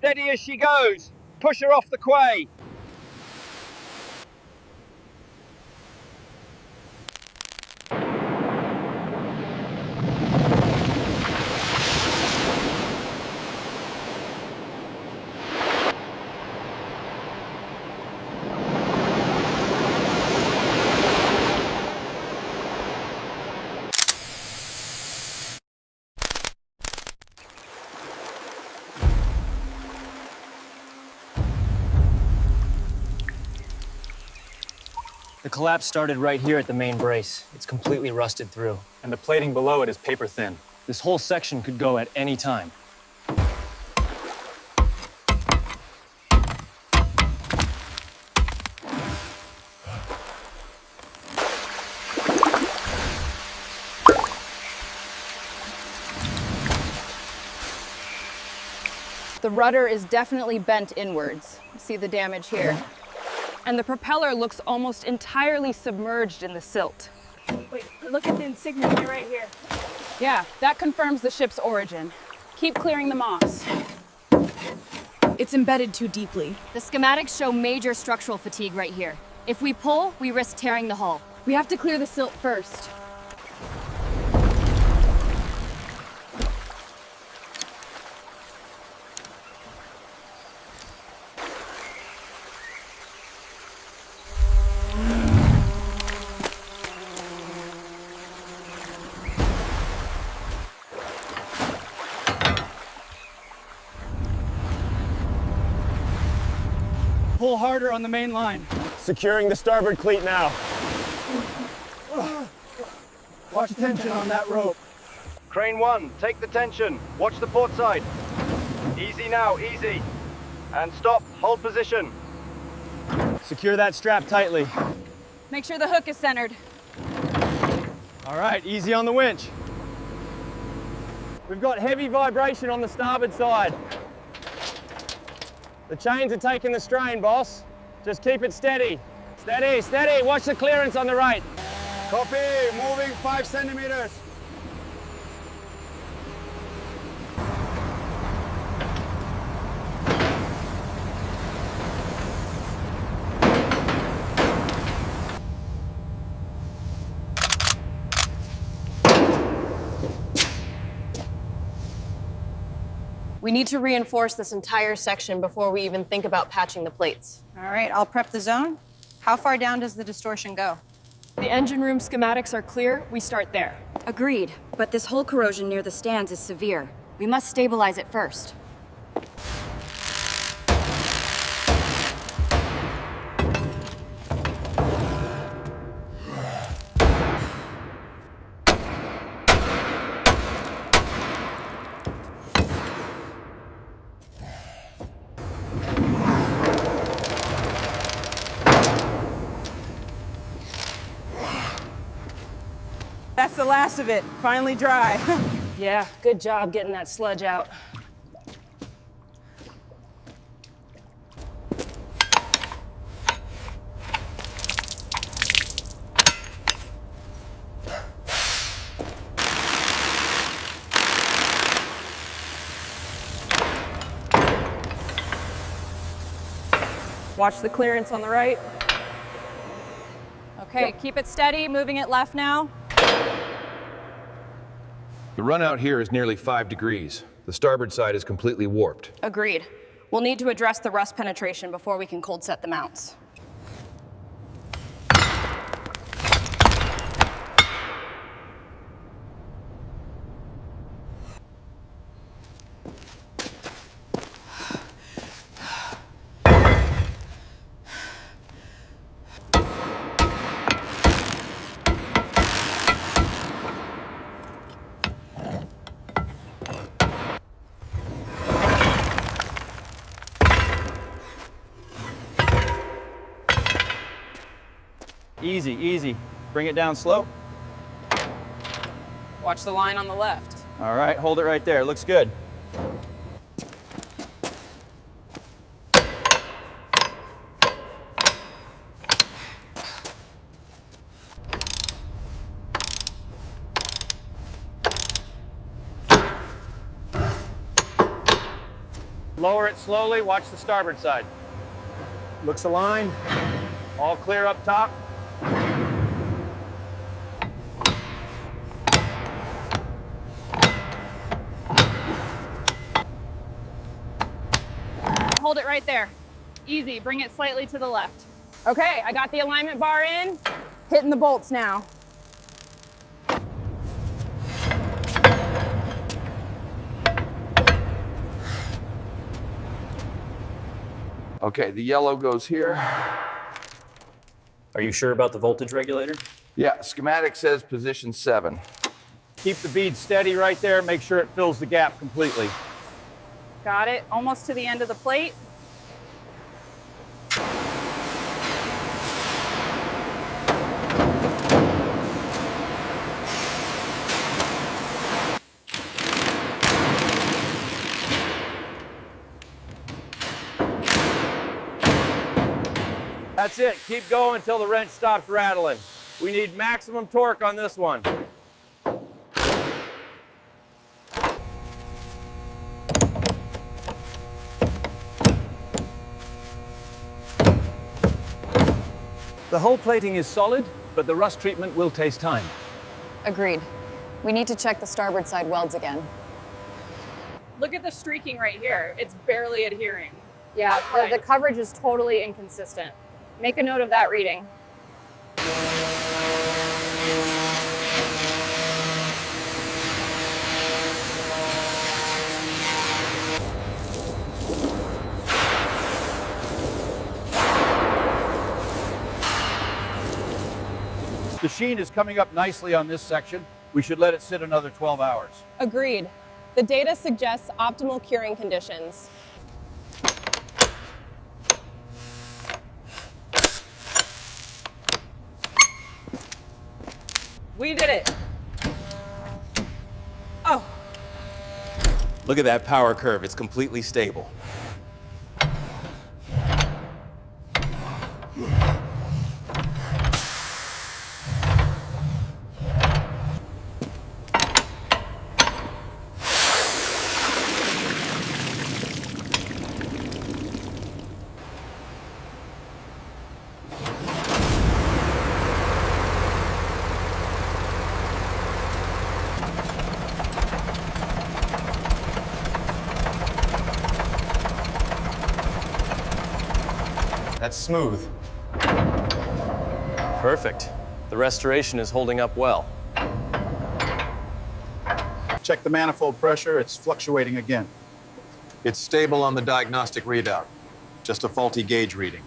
Steady as she goes. Push her off the quay. The collapse started right here at the main brace. It's completely rusted through. And the plating below it is paper thin. This whole section could go at any time. The rudder is definitely bent inwards. See the damage here. And the propeller looks almost entirely submerged in the silt. Wait, look at the insignia right here. Yeah, that confirms the ship's origin. Keep clearing the moss. It's embedded too deeply. The schematics show major structural fatigue right here. If we pull, we risk tearing the hull. We have to clear the silt first. Pull harder on the main line. Securing the starboard cleat now. Watch tension on that rope. Crane 1, take the tension. Watch the port side. Easy now, easy. And stop, hold position. Secure that strap tightly. Make sure the hook is centered. All right, easy on the winch. We've got heavy vibration on the starboard side. The chains are taking the strain, boss. Just keep it steady. Steady, steady. Watch the clearance on the right. Copy, moving 5 centimeters. We need to reinforce this entire section before we even think about patching the plates. All right, I'll prep the zone. How far down does the distortion go? The engine room schematics are clear. We start there. Agreed, but this hull corrosion near the stands is severe. We must stabilize it first. That's the last of it. Finally dry. Yeah, good job getting that sludge out. Watch the clearance on the right. Okay, keep it steady, moving it left now. The run out here is nearly 5 degrees. The starboard side is completely warped. Agreed. We'll need to address the rust penetration before we can cold set the mounts. Easy, easy. Bring it down slow. Watch the line on the left. All right, hold it right there. Looks good. Lower it slowly, watch the starboard side. Looks aligned. All clear up top. Hold it right there. Easy, bring it slightly to the left. Okay, I got the alignment bar in. Hitting the bolts now. Okay, the yellow goes here. Are you sure about the voltage regulator? Yeah, schematic says position 7. Keep the bead steady right there. Make sure it fills the gap completely. Got it, almost to the end of the plate. That's it. Keep going until the wrench stops rattling. We need maximum torque on this one. The hull plating is solid, but the rust treatment will take time. Agreed. We need to check the starboard side welds again. Look at the streaking right here. It's barely adhering. Yeah, the coverage is totally inconsistent. Make a note of that reading. The sheen is coming up nicely on this section. We should let it sit another 12 hours. Agreed. The data suggests optimal curing conditions. We did it. Oh. Look at that power curve. It's completely stable. That's smooth. Perfect. The restoration is holding up well. Check the manifold pressure. It's fluctuating again. It's stable on the diagnostic readout. Just a faulty gauge reading.